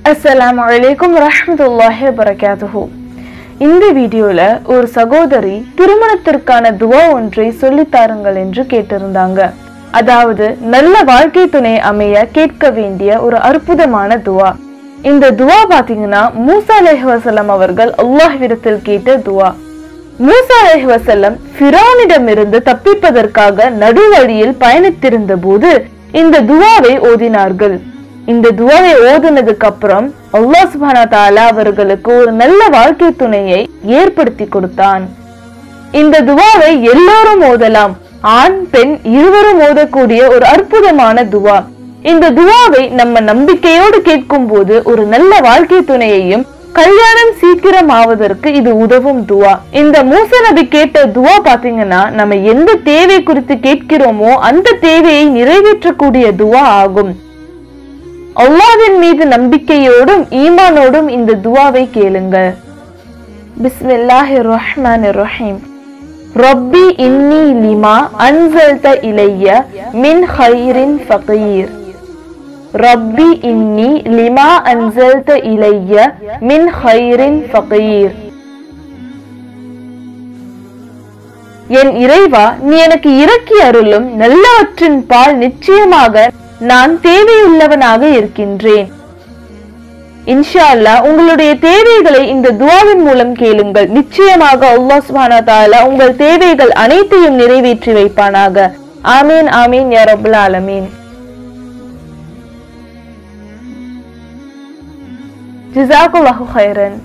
அஸ்ஸலாமு அலைக்கும் வரஹ்மத்துல்லாஹி வபரகாத்துஹு. இந்த வீடியோல ஒரு சகோதரி திருமணத்திற்கான துவா ஒன்றை சொல்லித் தாருங்கள் என்று கேட்டிருந்தாங்க. அதாவது நல்ல வாழ்க்கை துணை அமைய கேட்க வேண்டிய ஒரு அற்புதமான துவா. இந்த துவா பாத்தீங்கன்னா மூசா அலைஹிவஸல்லம் அவர்கள் அல்லாஹ்விடத்தில் கேட்ட துவா. மூசா அலைஹிவஸல்லம் ஃபிரௌனிடமிருந்து தப்பிப்பதற்காக நடுவழியில் பயணித்திருந்த போது இந்த துவாவை ஓதினார்கள். இந்த துவாவை ஓதுனதுக்கு அப்புறம் அல்லாஹ் சுப்ஹானஹு வ தஆலா அவர்களுக்கு ஒரு நல்ல வாழ்க்கை துணையை ஏற்படுத்தி கொடுத்தான். இந்த துவாவை எல்லோரும் ஓதலாம். ஆண் பெண் இருவரும் ஓதக்கூடிய ஒரு அற்புதமான துவா. இந்த துவாவை நம்ம நம்பிக்கையோடு கேட்கும் போது ஒரு நல்ல வாழ்க்கை துணையையும் கல்யாணம் சீக்கிரம் ஆவதற்கு இது உதவும் துவா. இந்த மூசா நபி கேட்ட துவா பாத்தீங்கன்னா நம்ம எந்த தேவை குறித்து கேட்கிறோமோ அந்த தேவையை நிறைவேற்றக்கூடிய துவா ஆகும். அல்லாஹ்வின் மீது நம்பிக்கையோடும் ஈமானோடும் இந்த துவாவை கேளுங்க. பிஸ்மில்லாஹிர் ரஹ்மானிர் ரஹீம். ரப்பி இன்னி லிமா அன்ஸல்த இலைய மின் கைரின் ஃபகீர். ரப்பி இன்னி லிமா அன்ஸல்த இலைய மின் கைரின் ஃபகீர். என் இறைவா, நீ எனக்கு இறக்கி அருளும் நல்லவற்றின் பால் நிச்சயமாக நான் தேவையுள்ளவனாக இருக்கின்றேன். இன்ஷா அல்லாஹ் உங்களுடைய தேவைகளை இந்த துஆவின் மூலம் கேளுங்கள். நிச்சயமாக அல்லாஹ் சுப்ஹானஹு வ தஆலா உங்கள் தேவைகள் அனைத்தையும் நிறைவேற்றி வைப்பானாக. ஆமீன் ஆமீன் யா ரப்பல் ஆலமீன். ஜஸாக்கல்லாஹு கைரன்.